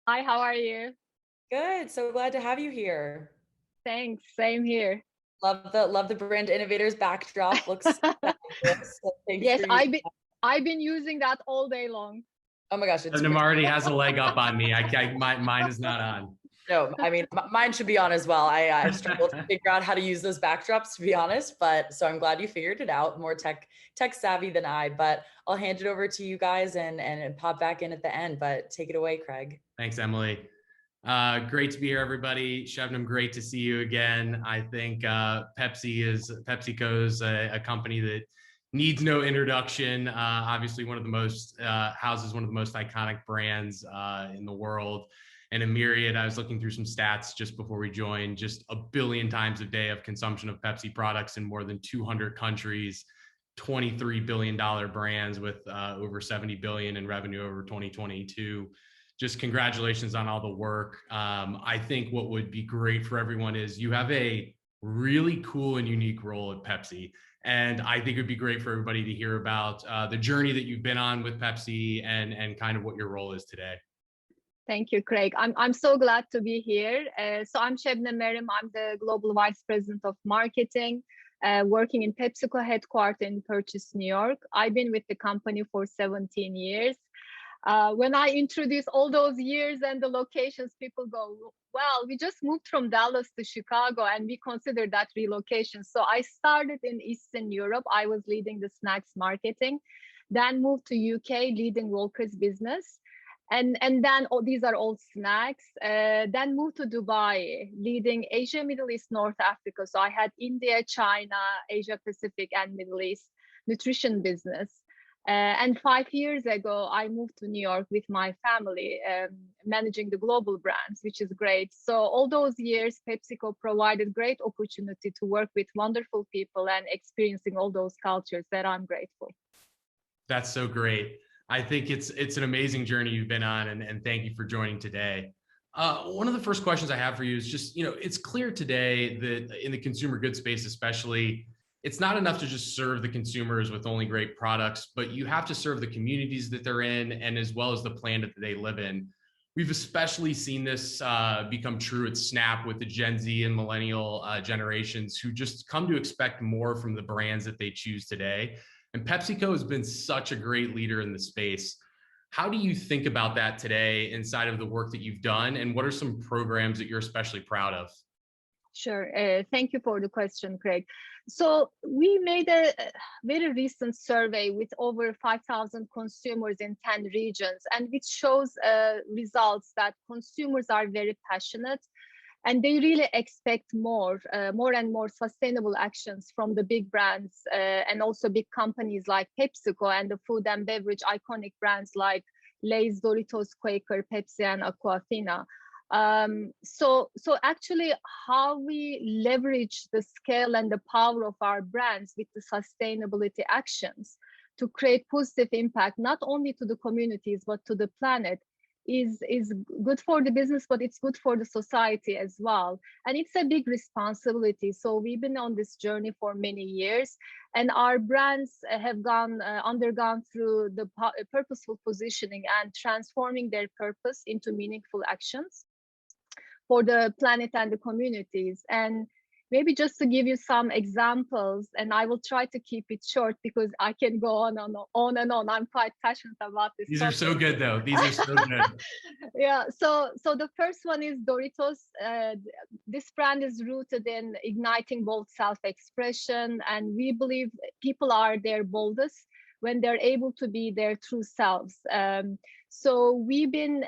Hi, how are you? Good. So glad to have you here. Thanks, same here. Love the Brand Innovators backdrop. Looks fabulous. So thanks Yes, for using. I've been using that all day long. Oh my gosh, it's Sebnem great. already has a leg up on me. Mine is not on. No, I mean mine should be on as well. I've struggled to figure out how to use those backdrops to be honest, but so I'm glad you figured it out. More tech savvy than I, but I'll hand it over to you guys and pop back in at the end. But take it away, Craig. Thanks, Emily. Great to be here, everybody. Sebnem, great to see you again. I think PepsiCo is a company that needs no introduction. Obviously, one of the most houses one of the most iconic brands in the world, and a myriad. I was looking through some stats just before we joined. Just a billion times a day of consumption of Pepsi products in more than 200 countries. $23 billion brands with over 70 billion in revenue over 2022. Just congratulations on all the work. I think what would be great for everyone is you have a really cool and unique role at Pepsi. And I think it'd be great for everybody to hear about the journey that you've been on with Pepsi and kind of what your role is today. Thank you, Craig. I'm so glad to be here. So I'm Sebnem Erim. I'm the Global Vice President of Marketing, working in PepsiCo headquarters in Purchase, New York. I've been with the company for 17 years. When I introduce all those years and the locations, people go, well, we just moved from Dallas to Chicago and we consider that relocation. So I started in Eastern Europe. I was leading the snacks marketing, then moved to UK, leading Walker's business. And then these are all snacks. Then moved to Dubai, leading Asia, Middle East, North Africa. So I had India, China, Asia Pacific, and Middle East nutrition business. And 5 years ago, I moved to New York with my family, managing the global brands, which is great. So all those years, PepsiCo provided great opportunity to work with wonderful people and experiencing all those cultures that I'm grateful. That's so great. I think it's an amazing journey you've been on, and thank you for joining today. One of the first questions I have for you is just, it's clear today that in the consumer goods space, especially, it's not enough to just serve the consumers with only great products, but you have to serve the communities that they're in and as well as the planet that they live in. We've especially seen this become true at Snap with the Gen Z and millennial generations who just come to expect more from the brands that they choose today. And PepsiCo has been such a great leader in the space. How do you think about that today inside of the work that you've done? And what are some programs that you're especially proud of? Sure. Thank you for the question, Craig. So we made a very recent survey with over 5,000 consumers in 10 regions, and which shows results that consumers are very passionate and they really expect more and more sustainable actions from the big brands and also big companies like PepsiCo and the food and beverage iconic brands like Lay's, Doritos, Quaker, Pepsi, and Aquafina. So actually how we leverage the scale and the power of our brands with the sustainability actions to create positive impact, not only to the communities, but to the planet is good for the business, but it's good for the society as well. And it's a big responsibility. So we've been on this journey for many years, and our brands have undergone through the purposeful positioning and transforming their purpose into meaningful actions for the planet and the communities. And maybe just to give you some examples, and I will try to keep it short because I can go on and on and on. I'm quite passionate about this. These are so good, though. These are so good. Yeah. So the first one is Doritos. This brand is rooted in igniting bold self-expression, and we believe people are their boldest when they're able to be their true selves. So we've been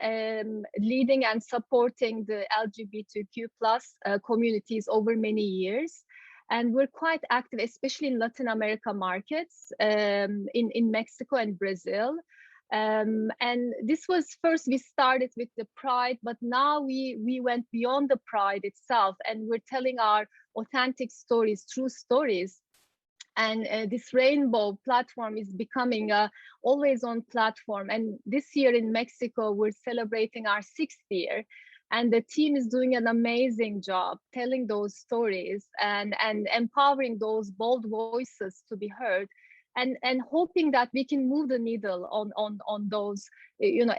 leading and supporting the LGBTQ plus communities over many years. And we're quite active, especially in Latin America markets, in Mexico and Brazil. And this was first, we started with the Pride, but now we went beyond the Pride itself, and we're telling our authentic stories, true stories. And this rainbow platform is becoming a always on platform. And this year in Mexico, we're celebrating our 6th year. And the team is doing an amazing job telling those stories and empowering those bold voices to be heard. and hoping that we can move the needle on those,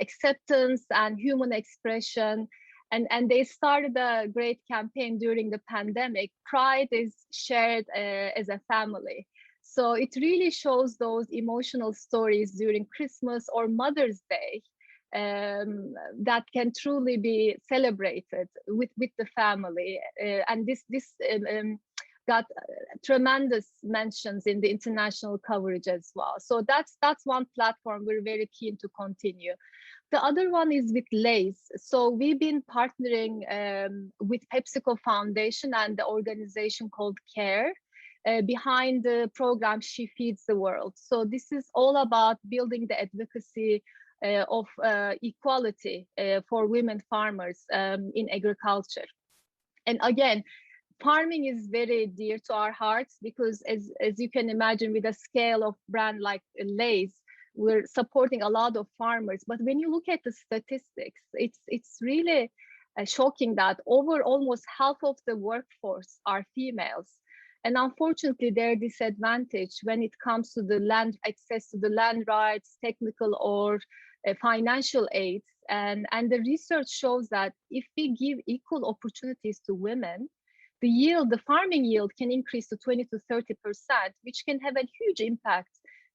acceptance and human expression. And they started a great campaign during the pandemic. Pride is shared as a family. So it really shows those emotional stories during Christmas or Mother's Day that can truly be celebrated with the family. And this got tremendous mentions in the international coverage as well. So that's one platform we're very keen to continue. The other one is with Lay's. So we've been partnering with PepsiCo Foundation and the organization called CARE behind the program She Feeds the World. So this is all about building the advocacy of equality for women farmers in agriculture. And again, farming is very dear to our hearts because as you can imagine, with a scale of brand like Lay's, we're supporting a lot of farmers. But when you look at the statistics, it's really shocking that over almost half of the workforce are females. And unfortunately, they're disadvantaged when it comes to the land, access to the land rights, technical or financial aids. And the research shows that if we give equal opportunities to women, the farming yield can increase to 20 to 30%, which can have a huge impact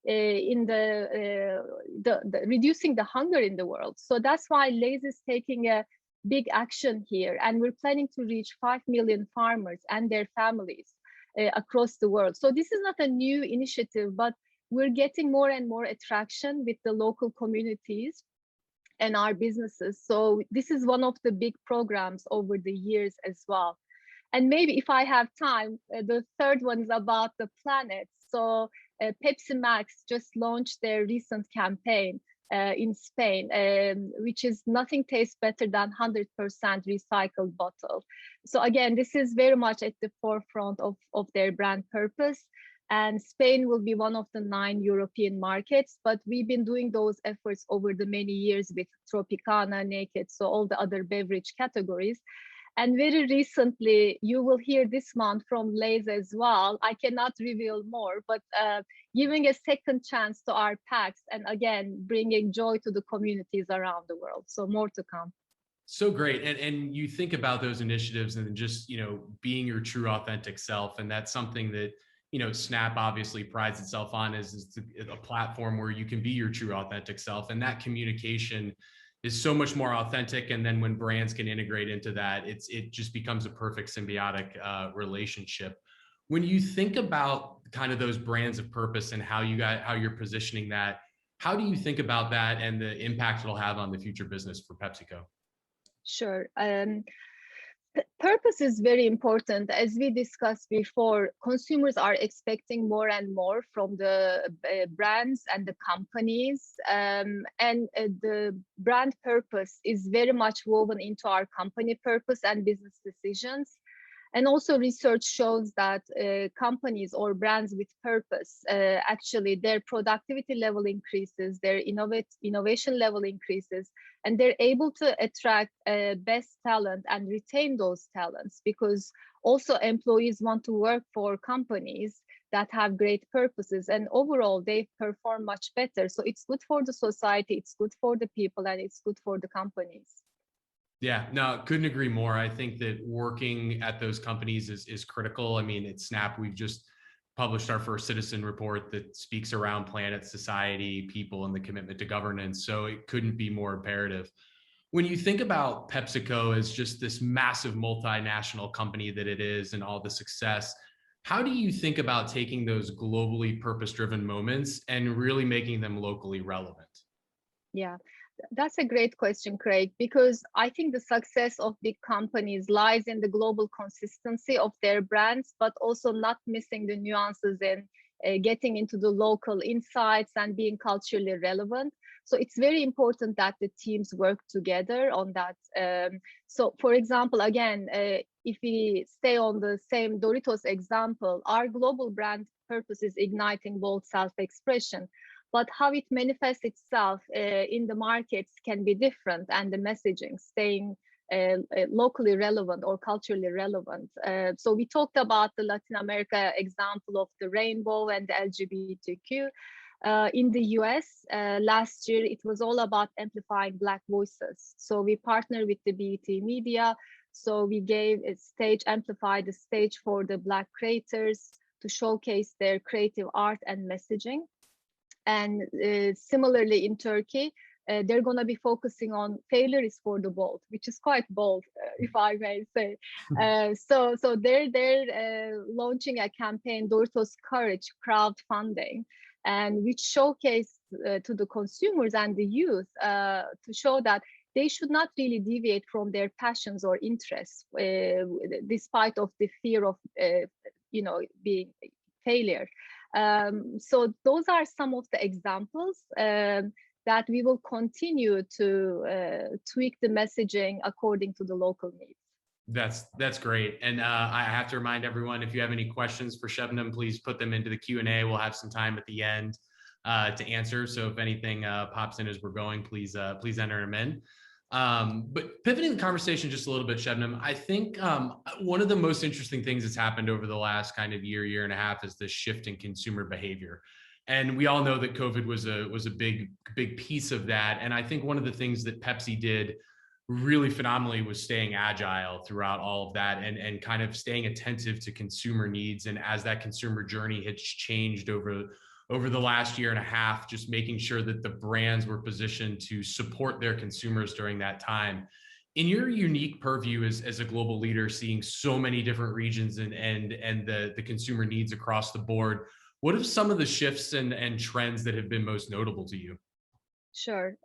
in the reducing the hunger in the world. So that's why Lay's is taking a big action here, and we're planning to reach 5 million farmers and their families across the world. So this is not a new initiative, but we're getting more and more attraction with the local communities and our businesses. So this is one of the big programs over the years as well. And maybe if I have time, the third one is about the planet. So Pepsi Max just launched their recent campaign in Spain, which is nothing tastes better than 100% recycled bottle. So again, this is very much at the forefront of their brand purpose. And Spain will be one of the 9 European markets, but we've been doing those efforts over the many years with Tropicana, Naked, so all the other beverage categories. And very recently, you will hear this month from Lay's as well. I cannot reveal more, but giving a second chance to our packs and again, bringing joy to the communities around the world. So more to come. So great. And you think about those initiatives and just, being your true authentic self. And that's something that, Snap obviously prides itself on is a platform where you can be your true authentic self. And that communication is so much more authentic. And then when brands can integrate into that, it just becomes a perfect symbiotic relationship. When you think about kind of those brands of purpose and how you're positioning that, how do you think about that and the impact it'll have on the future business for PepsiCo? Sure. Purpose is very important. As we discussed before, consumers are expecting more and more from the brands and the companies. And the brand purpose is very much woven into our company purpose and business decisions. And also research shows that companies or brands with purpose, actually their productivity level increases, their innovation level increases, and they're able to attract best talent and retain those talents, because also employees want to work for companies that have great purposes, and overall they perform much better. So it's good for the society, it's good for the people, and it's good for the companies. Yeah, no, couldn't agree more. I think that working at those companies is critical. I mean, at Snap, we've just published our first citizen report that speaks around planet, society, people, and the commitment to governance. So it couldn't be more imperative. When you think about PepsiCo as just this massive multinational company that it is and all the success, how do you think about taking those globally purpose-driven moments and really making them locally relevant? Yeah. That's a great question, Craig, because I think the success of big companies lies in the global consistency of their brands, but also not missing the nuances and getting into the local insights and being culturally relevant. So it's very important that the teams work together on that. So for example, again, if we stay on the same Doritos example, our global brand purpose is igniting bold self-expression. But how it manifests itself in the markets can be different, and the messaging staying locally relevant or culturally relevant. So we talked about the Latin America example of the rainbow and the LGBTQ. In the US, last year, it was all about amplifying Black voices. So we partnered with the BET Media. So we gave a stage, amplified the stage for the Black creators to showcase their creative art and messaging. And similarly in Turkey, they're going to be focusing on failure is for the bold, which is quite bold, if I may say. So they're launching a campaign, Dorto's Courage crowdfunding, and which showcase to the consumers and the youth to show that they should not really deviate from their passions or interests, despite of the fear of being failure. So those are some of the examples that we will continue to tweak the messaging according to the local needs. That's great. And I have to remind everyone, if you have any questions for Sebnem, please put them into the Q&A. We'll have some time at the end to answer. So if anything pops in as we're going, please enter them in. But pivoting the conversation just a little bit, Sebnem, I think one of the most interesting things that's happened over the last kind of year and a half is this shift in consumer behavior. And we all know that COVID was a big piece of that. And I think one of the things that Pepsi did really phenomenally was staying agile throughout all of that and kind of staying attentive to consumer needs. And as that consumer journey has changed over the last year and a half, just making sure that the brands were positioned to support their consumers during that time. In your unique purview as a global leader, seeing so many different regions and the consumer needs across the board, what are some of the shifts and trends that have been most notable to you? Sure.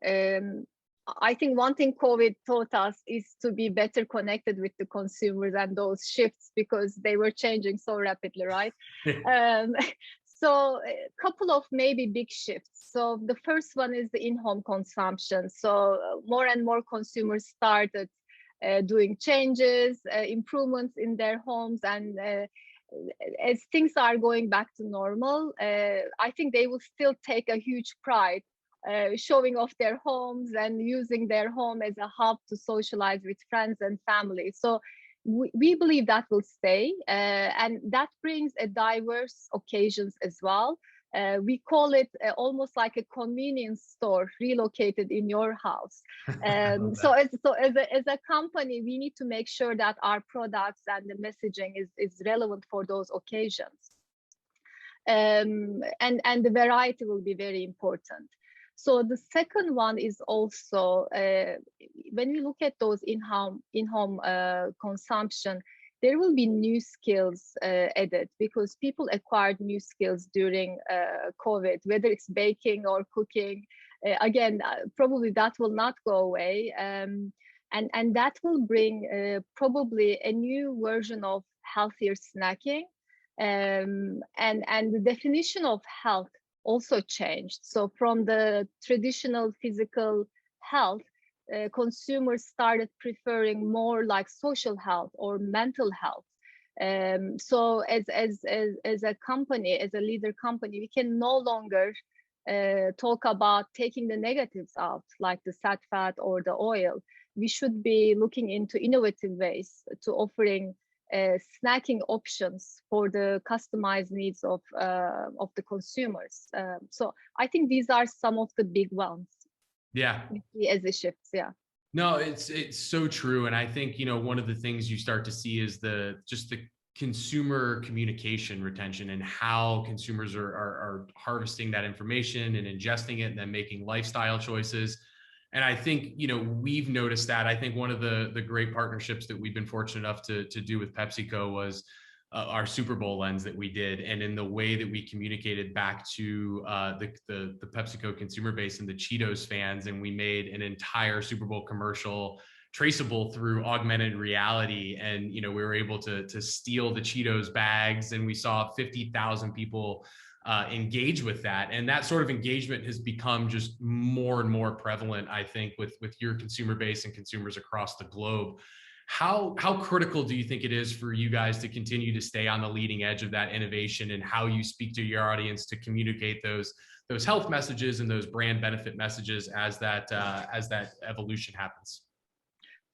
I think one thing COVID taught us is to be better connected with the consumers and those shifts, because they were changing so rapidly, right? So a couple of maybe big shifts. So the first one is the in-home consumption. So more and more consumers started doing changes, improvements in their homes, and as things are going back to normal, I think they will still take a huge pride showing off their homes and using their home as a hub to socialize with friends and family. So we believe that will stay, and that brings a diverse occasions as well. We call it almost like a convenience store relocated in your house. So as a company, we need to make sure that our products and the messaging is relevant for those occasions. And the variety will be very important. So the second one is also, when we look at those in-home consumption, there will be new skills added, because people acquired new skills during COVID, whether it's baking or cooking. Again, probably that will not go away. And that will bring probably a new version of healthier snacking. And the definition of health also changed. So from the traditional physical health, consumers started preferring more like social health or mental health. So as a company, as a leader company, we can no longer talk about taking the negatives out, like the sat fat or the oil. We should be looking into innovative ways to offering snacking options for the customized needs of the consumers. So I think these are some of the big ones. Yeah. As the shifts. Yeah. No, it's so true. And I think, one of the things you start to see is the consumer communication retention and how consumers are harvesting that information and ingesting it and then making lifestyle choices. And I think, we've noticed that. I think one of the great partnerships that we've been fortunate enough to do with PepsiCo was our Super Bowl lens that we did. And in the way that we communicated back to the PepsiCo consumer base and the Cheetos fans, and we made an entire Super Bowl commercial traceable through augmented reality. And, we were able to steal the Cheetos bags, and we saw 50,000 people engage with that. And that sort of engagement has become just more and more prevalent, I think, with your consumer base and consumers across the globe. How critical do you think it is for you guys to continue to stay on the leading edge of that innovation, and how you speak to your audience to communicate those health messages and those brand benefit messages as that evolution happens?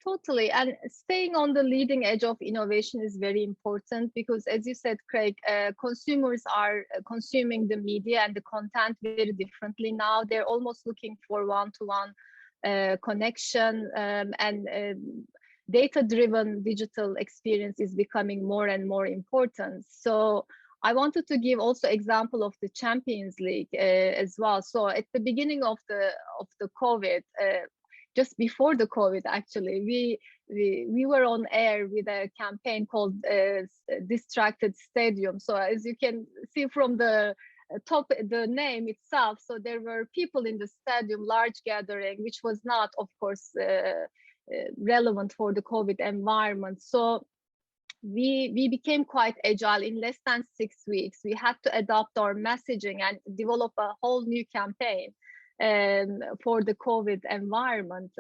Totally. And staying on the leading edge of innovation is very important because, as you said, Craig, consumers are consuming the media and the content very differently now. They're almost looking for one-to-one connection, and data-driven digital experience is becoming more and more important. So I wanted to give also example of the Champions League as well. So at the beginning of the COVID, just before the COVID, actually, we were on air with a campaign called Distracted Stadium. So as you can see from the top, the name itself, so there were people in the stadium, large gathering, which was not, of course, relevant for the COVID environment. So we became quite agile. In less than 6 weeks, we had to adapt our messaging and develop a whole new campaign for the COVID environment,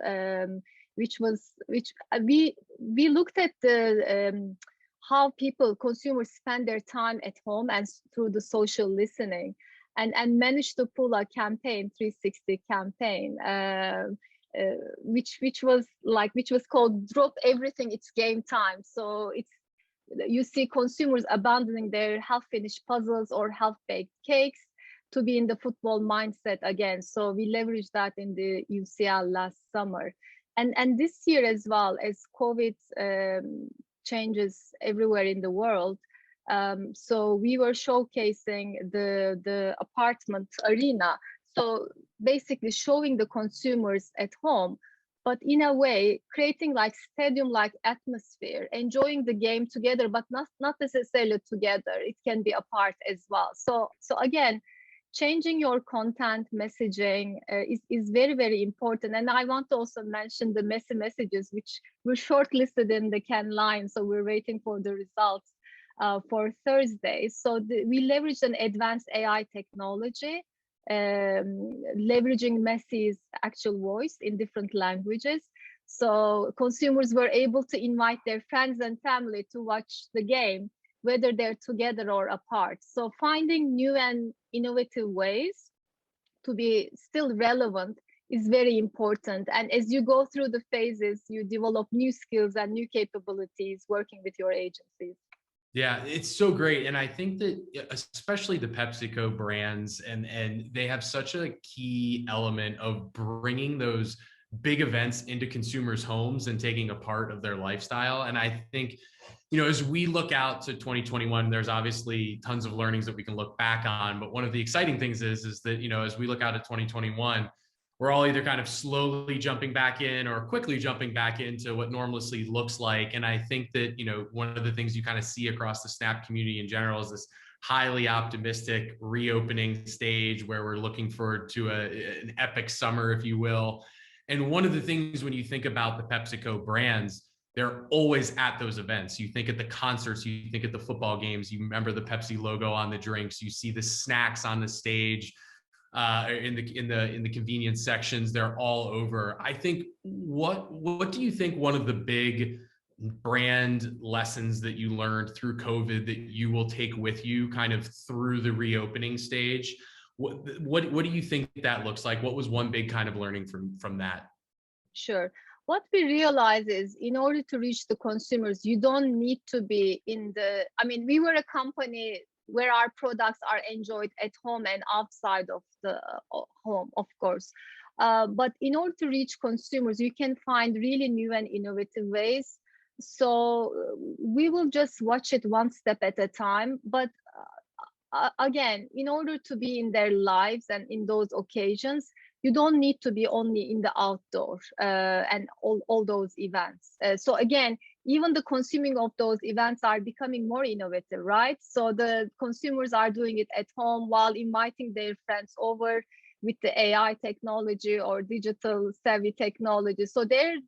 which we looked at the how consumers spend their time at home and through the social listening, and managed to pull a campaign, 360 campaign, which was called "Drop Everything, It's Game Time." So you see consumers abandoning their half-finished puzzles or half-baked cakes to be in the football mindset again. So we leveraged that in the UCL last summer. And this year as well, as COVID changes everywhere in the world, so we were showcasing the apartment arena. So basically showing the consumers at home, but in a way creating like stadium-like atmosphere, enjoying the game together, but not necessarily together. It can be apart as well. So again, changing your content messaging is very, very important. And I want to also mention the messy messages, which were shortlisted in the Cannes line. So we're waiting for the results for Thursday. So we leveraged an advanced AI technology, leveraging Messi's actual voice in different languages. So consumers were able to invite their friends and family to watch the game, whether they're together or apart. So finding new and innovative ways to be still relevant is very important. And as you go through the phases, you develop new skills and new capabilities working with your agencies. Yeah, it's so great. And I think that especially the PepsiCo brands, and they have such a key element of bringing those big events into consumers' homes and taking a part of their lifestyle. And I think, as we look out to 2021, there's obviously tons of learnings that we can look back on. But one of the exciting things is that, as we look out at 2021, we're all either kind of slowly jumping back in or quickly jumping back into what normalcy looks like. And I think that, one of the things you kind of see across the Snap community in general is this highly optimistic reopening stage where we're looking forward to an epic summer, if you will. And one of the things when you think about the PepsiCo brands, they're always at those events. You think at the concerts, you think at the football games, you remember the Pepsi logo on the drinks, you see the snacks on the stage, in the convenience sections, they're all over. I think what do you think one of the big brand lessons that you learned through COVID that you will take with you kind of through the reopening stage? What do you think that looks like? What was one big kind of learning from that? Sure. What we realize is in order to reach the consumers, you don't need to be we were a company where our products are enjoyed at home and outside of the home, of course. But in order to reach consumers, you can find really new and innovative ways. So we will just watch it one step at a time. But again, in order to be in their lives and in those occasions, you don't need to be only in the outdoor and all those events. So again, even the consuming of those events are becoming more innovative, right? So the consumers are doing it at home while inviting their friends over with the AI technology or digital savvy technology. So they're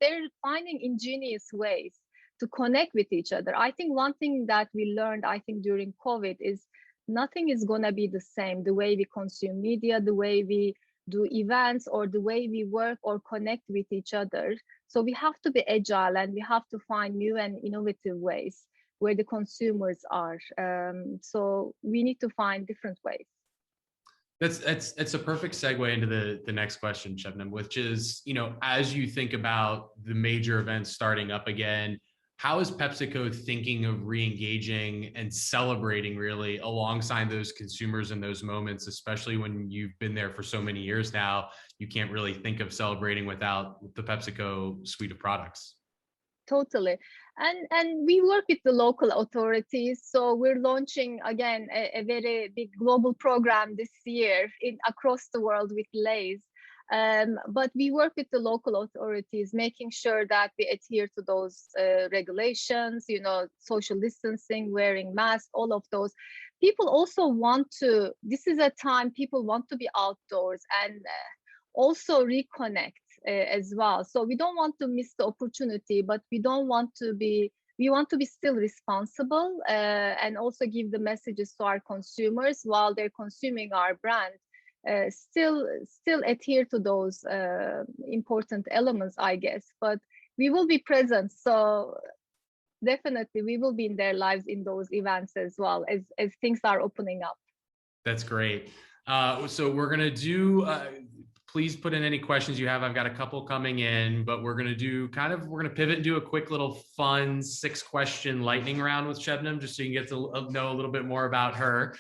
finding ingenious ways to connect with each other. I think one thing that we learned, during COVID is nothing is gonna be the same. The way we consume media, the way we do events, or the way we work or connect with each other. So we have to be agile and we have to find new and innovative ways where the consumers are. So we need to find different ways. It's a perfect segue into the next question, Sebnem, which is, as you think about the major events starting up again, how is PepsiCo thinking of re-engaging and celebrating really alongside those consumers in those moments, especially when you've been there for so many years now? You can't really think of celebrating without the PepsiCo suite of products. Totally. And we work with the local authorities. So we're launching again a very big global program this year across the world with Lay's. But we work with the local authorities, making sure that we adhere to those regulations, social distancing, wearing masks, all of those. People also this is a time people want to be outdoors and also reconnect as well. So we don't want to miss the opportunity, but we want to be still responsible and also give the messages to our consumers while they're consuming our brand. Still adhere to those important elements, I guess. But we will be present. So definitely we will be in their lives in those events as well as things are opening up. That's great. So we're going to do, please put in any questions you have. I've got a couple coming in, but we're going to pivot and do a quick little fun 6-question lightning round with Sebnem, just so you can get to know a little bit more about her.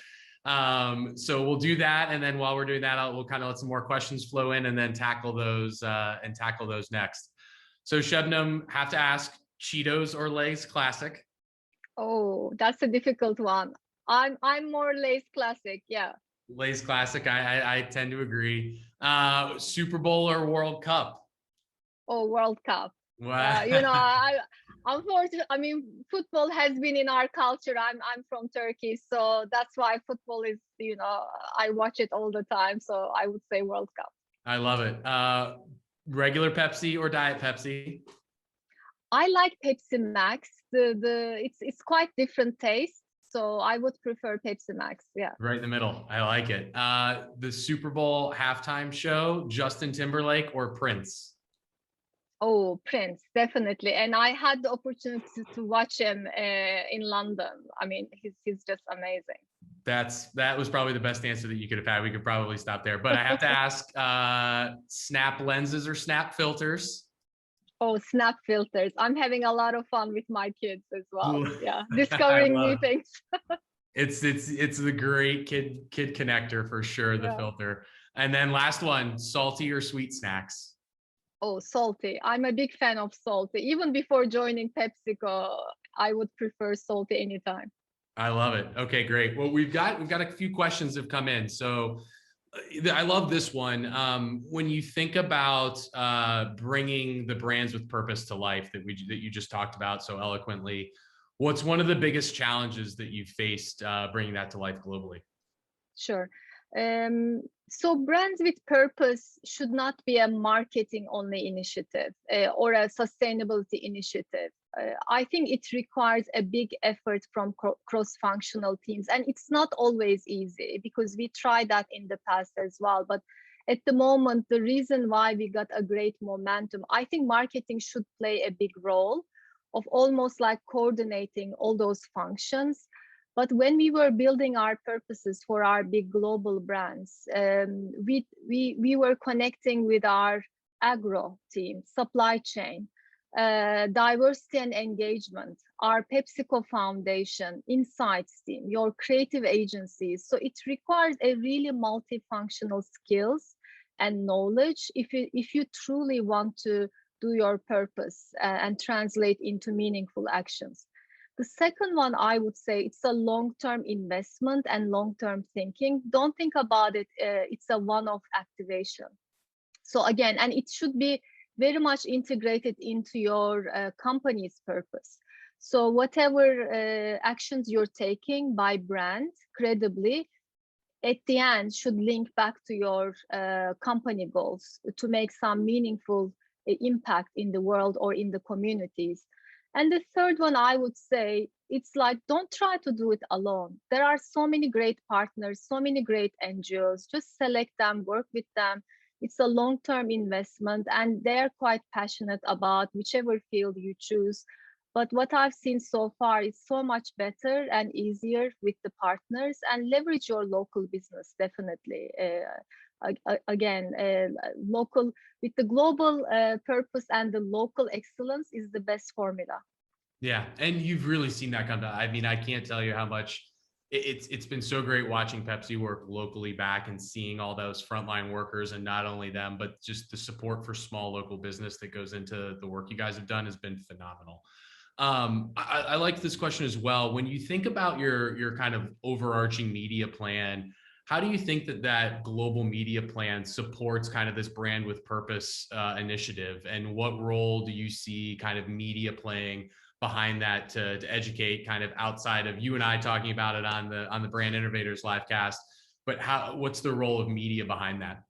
So we'll do that. And then while we're doing that, we'll kind of let some more questions flow in and then tackle those next. So Sebnem, have to ask, Cheetos or Lay's Classic? Oh, that's a difficult one. I'm more Lay's Classic. Yeah. Lay's Classic. I tend to agree. Super Bowl or World Cup? Oh, World Cup. Wow. Unfortunately, football has been in our culture. I'm from Turkey, so that's why football is, I watch it all the time. So I would say World Cup. I love it. Regular Pepsi or Diet Pepsi? I like Pepsi Max. It's quite different taste. So I would prefer Pepsi Max. Yeah. Right in the middle. I like it. The Super Bowl halftime show, Justin Timberlake or Prince? Oh, Prince, definitely. And I had the opportunity to watch him in London. He's just amazing. That was probably the best answer that you could have had. We could probably stop there. But I have to ask, snap lenses or snap filters? Oh, snap filters. I'm having a lot of fun with my kids as well. Yeah, discovering new things. It's the great kid connector for sure, the filter. And then last one, salty or sweet snacks? Oh, salty. I'm a big fan of salty. Even before joining PepsiCo, I would prefer salty anytime. I love it. Okay, great. Well, we've got a few questions that have come in. So I love this one. When you think about bringing the brands with purpose to life that you just talked about so eloquently, what's one of the biggest challenges that you've faced bringing that to life globally? Sure. So brands with purpose should not be a marketing only initiative or a sustainability initiative. I think it requires a big effort from cross-functional teams, and it's not always easy because we tried that in the past as well. But at the moment, the reason why we got a great momentum, I think marketing should play a big role of almost like coordinating all those functions. But when we were building our purposes for our big global brands, we were connecting with our agro team, supply chain, diversity and engagement, our PepsiCo Foundation, insights team, your creative agencies. So it requires a really multifunctional skills and knowledge if you truly want to do your purpose and translate into meaningful actions. The second one, I would say, it's a long-term investment and long-term thinking. Don't think about it. It's a one-off activation. So again, and it should be very much integrated into your company's purpose. So whatever actions you're taking by brand credibly, at the end should link back to your company goals to make some meaningful impact in the world or in the communities. And the third one, I would say, it's like, don't try to do it alone. There are so many great partners, so many great NGOs. Just select them, work with them. It's a long-term investment, and they're quite passionate about whichever field you choose. But what I've seen so far is so much better and easier with the partners, and leverage your local business, definitely. Again, local with the global purpose and the local excellence is the best formula. Yeah, and you've really seen that come to. I mean, I can't tell you how much it's been so great watching Pepsi work locally back and seeing all those frontline workers, and not only them, but just the support for small local business that goes into the work you guys have done has been phenomenal. I like this question as well. When you think about your kind of overarching media plan, how do you think that global media plan supports kind of this brand with purpose initiative, and what role do you see kind of media playing behind that to educate kind of outside of you and I talking about it on the Brand Innovators livecast, but what's the role of media behind that?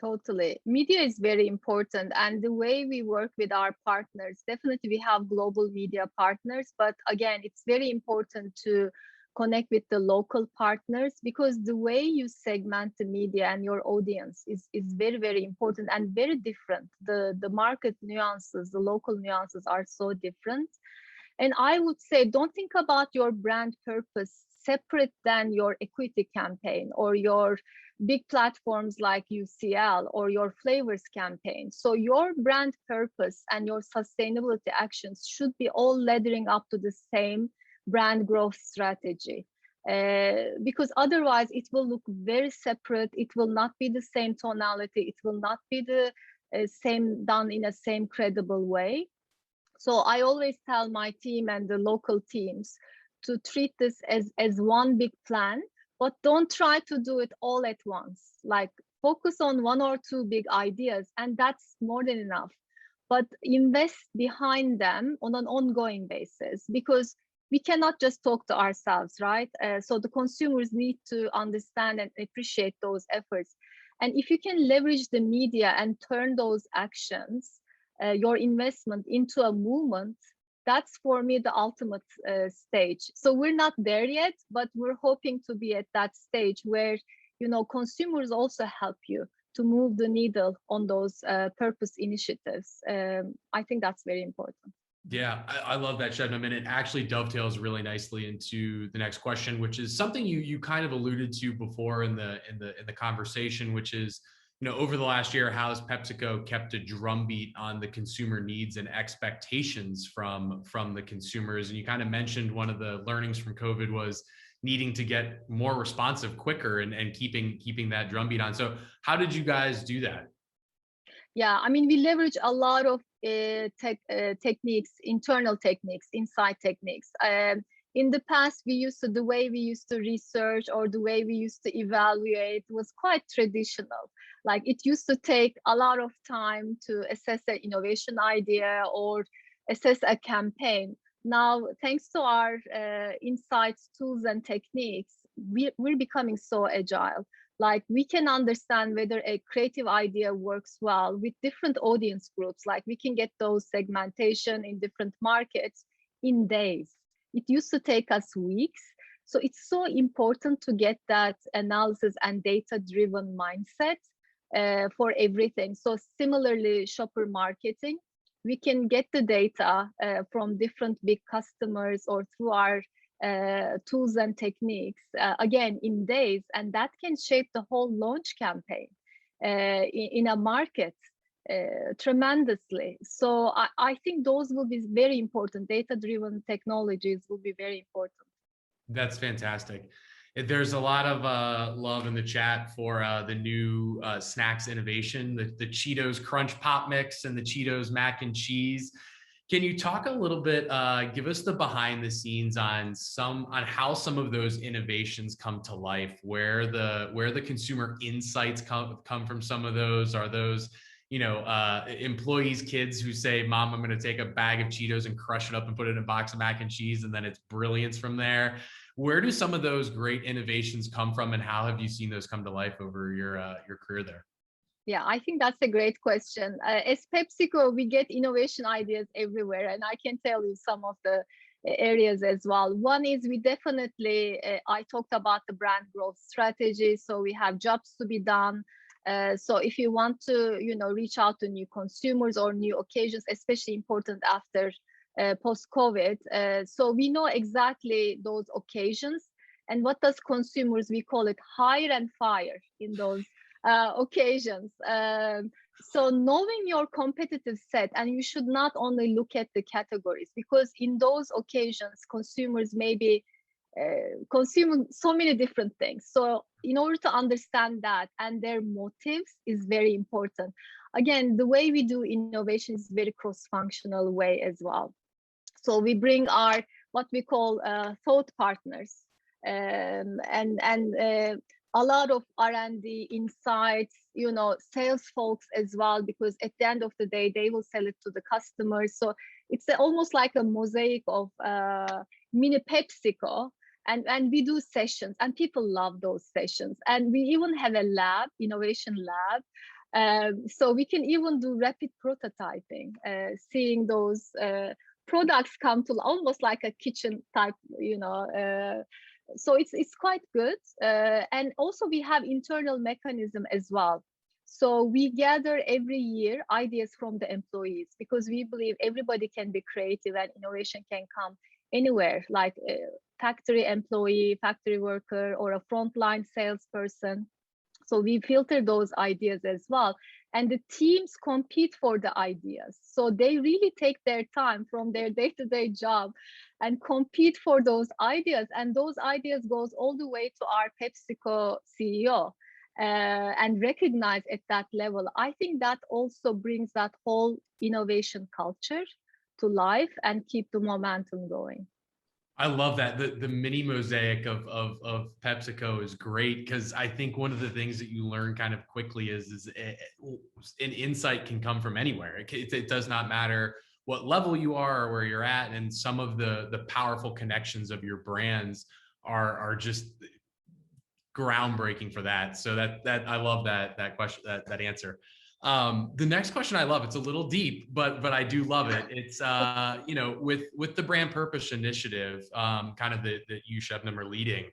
Totally. Media is very important. And the way we work with our partners, definitely we have global media partners, but again, it's very important to connect with the local partners, because the way you segment the media and your audience is very, very important and very different. The market nuances, the local nuances are so different. And I would say, don't think about your brand purpose separate than your equity campaign or your big platforms like UCL or your flavors campaign. So your brand purpose and your sustainability actions should be all laddering up to the same brand growth strategy. Because otherwise it will look very separate. It will not be the same tonality. It will not be the same done in a same credible way. So I always tell my team and the local teams to treat this as one big plan, but don't try to do it all at once. Like, focus on one or two big ideas, and that's more than enough. But invest behind them on an ongoing basis, because we cannot just talk to ourselves, right? So the consumers need to understand and appreciate those efforts. And if you can leverage the media and turn those actions, your investment into a movement, that's for me the ultimate stage. So we're not there yet, but we're hoping to be at that stage where, you know, consumers also help you to move the needle on those purpose initiatives. I think that's very important. Yeah, I love that, Sebnem, and it actually dovetails really nicely into the next question, which is something you kind of alluded to before in the conversation, which is, you know, over the last year, how has PepsiCo kept a drumbeat on the consumer needs and expectations from the consumers? And you kind of mentioned one of the learnings from COVID was needing to get more responsive quicker and keeping that drumbeat on. So how did you guys do that? Yeah, I mean, we leverage a lot of techniques, internal techniques, inside techniques. In the past, the way we used to research or the way we used to evaluate was quite traditional. Like, it used to take a lot of time to assess an innovation idea or assess a campaign. Now, thanks to our insights, tools, and techniques, we're becoming so agile. Like, we can understand whether a creative idea works well with different audience groups. Like, we can get those segmentation in different markets in days. It used to take us weeks. So it's so important to get that analysis and data-driven mindset for everything. So similarly, shopper marketing, we can get the data from different big customers or through our tools and techniques, again, in days, and that can shape the whole launch campaign in a market tremendously. So I think those will be very important. Data-driven technologies will be very important. That's fantastic. There's a lot of love in the chat for the new snacks innovation, the Cheetos Crunch Pop Mix and the Cheetos Mac and Cheese. Can you talk a little bit, give us the behind the scenes on how some of those innovations come to life, where the consumer insights come from some of those? Are those, you know, employees' kids who say, "Mom, I'm going to take a bag of Cheetos and crush it up and put it in a box of mac and cheese," and then it's brilliance from there? Where do some of those great innovations come from, and how have you seen those come to life over your career there? Yeah, I think that's a great question. As PepsiCo, we get innovation ideas everywhere, and I can tell you some of the areas as well. One is we definitely, I talked about the brand growth strategy, so we have jobs to be done. So if you want to, you know, reach out to new consumers or new occasions, especially important after post-COVID. So we know exactly those occasions. And what does consumers, we call it hire and fire in those occasions. So knowing your competitive set, and you should not only look at the categories, because in those occasions, consumers may be consuming so many different things. So in order to understand that and their motives is very important. Again, the way we do innovation is very cross-functional way as well. So we bring our what we call thought partners, and a lot of R&D insights, you know, sales folks as well, because at the end of the day, they will sell it to the customers. So it's almost like a mosaic of mini PepsiCo. And we do sessions, and people love those sessions. And we even have a lab, innovation lab. So we can even do rapid prototyping, seeing those products come to almost like a kitchen type, you know. So it's quite good. And also we have internal mechanism as well. So we gather every year ideas from the employees, because we believe everybody can be creative and innovation can come anywhere, like a factory employee, factory worker, or a frontline salesperson. So we filter those ideas as well. And the teams compete for the ideas. So they really take their time from their day-to-day job and compete for those ideas. And those ideas goes all the way to our PepsiCo CEO and recognize at that level. I think that also brings that whole innovation culture to life and keep the momentum going. I love that. The mini mosaic of PepsiCo is great, because I think one of the things that you learn kind of quickly is an insight can come from anywhere. It does not matter what level you are or where you're at, and some of the powerful connections of your brands are just groundbreaking for that. So that I love that question, that answer. The next question I love, it's a little deep, but I do love it. It's, you know, with the brand purpose initiative, kind of that you, Sebnem, are leading,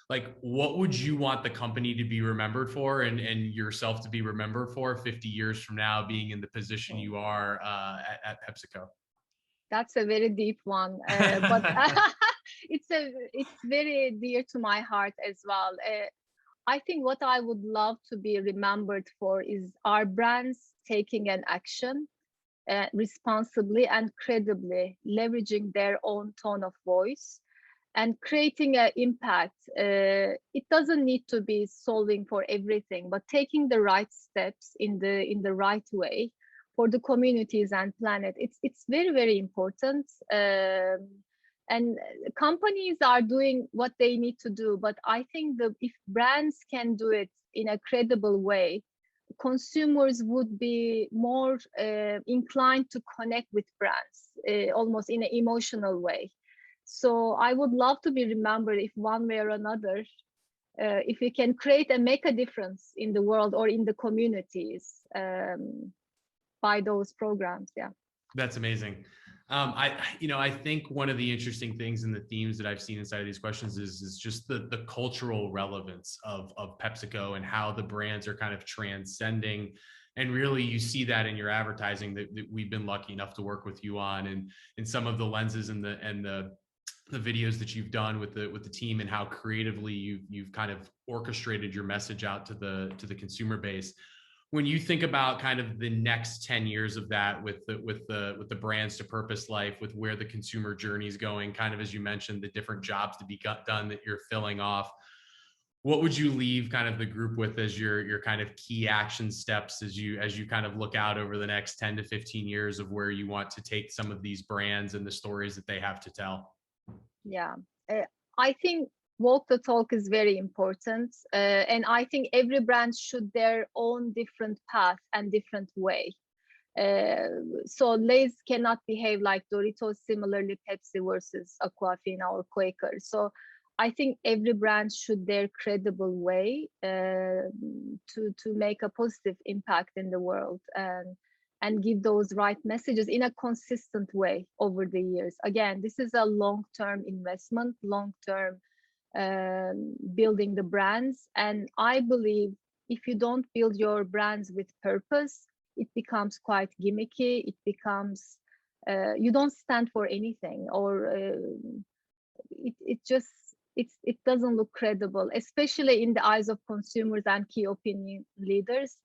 like, what would you want the company to be remembered for, and yourself to be remembered for 50 years from now, being in the position you are at PepsiCo? That's a very deep one, but it's very dear to my heart as well. I think what I would love to be remembered for is our brands taking an action responsibly and credibly, leveraging their own tone of voice and creating an impact. It doesn't need to be solving for everything, but taking the right steps in the right way for the communities and planet. It's very, very important. And companies are doing what they need to do, but I think that if brands can do it in a credible way, consumers would be more inclined to connect with brands, almost in an emotional way. So I would love to be remembered, if one way or another, if we can create and make a difference in the world or in the communities by those programs. Yeah. That's amazing. I think one of the interesting things in the themes that I've seen inside of these questions is just the cultural relevance of PepsiCo and how the brands are kind of transcending. And really, you see that in your advertising that we've been lucky enough to work with you on, and in some of the lenses and the videos that you've done with the team, and how creatively you've kind of orchestrated your message out to the consumer base. When you think about kind of the next 10 years of that, with the brands to purpose life, with where the consumer journey is going, kind of as you mentioned, the different jobs to be done that you're filling off, what would you leave kind of the group with as your kind of key action steps as you kind of look out over the next 10 to 15 years of where you want to take some of these brands and the stories that they have to tell? Yeah, I think walk the talk is very important. And I think every brand should their own different path and different way. So Lay's cannot behave like Doritos, similarly Pepsi versus Aquafina or Quaker. So I think every brand should their credible way to make a positive impact in the world, and give those right messages in a consistent way over the years. Again, this is a long-term investment, long-term building the brands. And I believe if you don't build your brands with purpose, it becomes quite gimmicky. It becomes you don't stand for anything, or it doesn't look credible, especially in the eyes of consumers and key opinion leaders.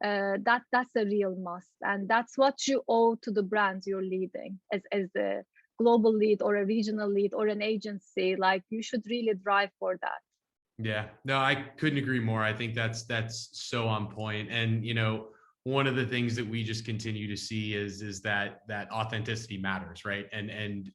That's a real must, and that's what you owe to the brands you're leading as a global lead or a regional lead or an agency. Like, you should really drive for that. Yeah, no, I couldn't agree more. I think that's so on point. And, you know, one of the things that we just continue to see is that authenticity matters, right? And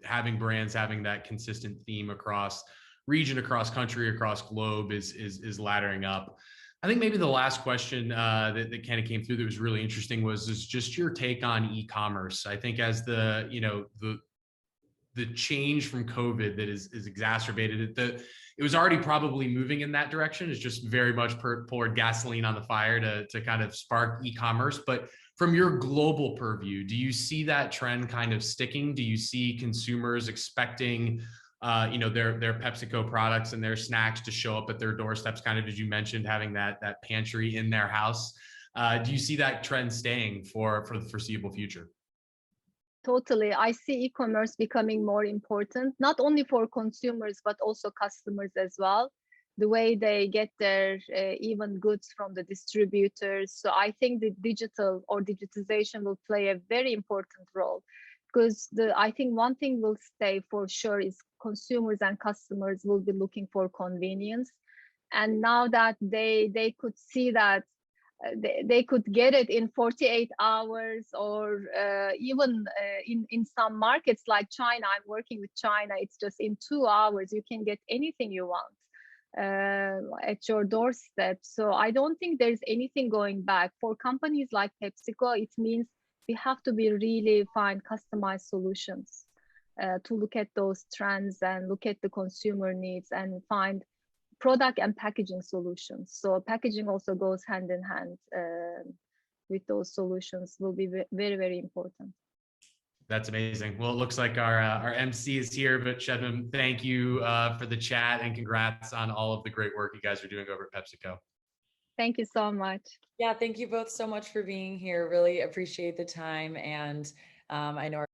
having brands having that consistent theme across region, across country, across globe is laddering up. I think maybe the last question that kind of came through that was really interesting was just your take on e-commerce. I think as the change from COVID that is exacerbated it, it was already probably moving in that direction. It's just very much poured gasoline on the fire to kind of spark e-commerce. But from your global purview, do you see that trend kind of sticking? Do you see consumers expecting their PepsiCo products and their snacks to show up at their doorsteps, kind of as you mentioned, having that pantry in their house? Do you see that trend staying for the foreseeable future? Totally. I see e-commerce becoming more important, not only for consumers, but also customers as well. The way they get their even goods from the distributors. So I think the digital or digitization will play a very important role, because I think one thing will stay for sure is consumers and customers will be looking for convenience. And now that they could see that they could get it in 48 hours, or even in some markets like China. I'm working with China. It's just in 2 hours you can get anything you want at your doorstep. So I don't think there's anything going back. For companies like PepsiCo, it means we have to be really find customized solutions to look at those trends and look at the consumer needs and find product and packaging solutions. So packaging also goes hand in hand with those solutions, will be very, very important. That's amazing. Well, it looks like our MC is here, but Sebnem, thank you for the chat and congrats on all of the great work you guys are doing over at PepsiCo. Thank you so much. Yeah, thank you both so much for being here. Really appreciate the time. And I know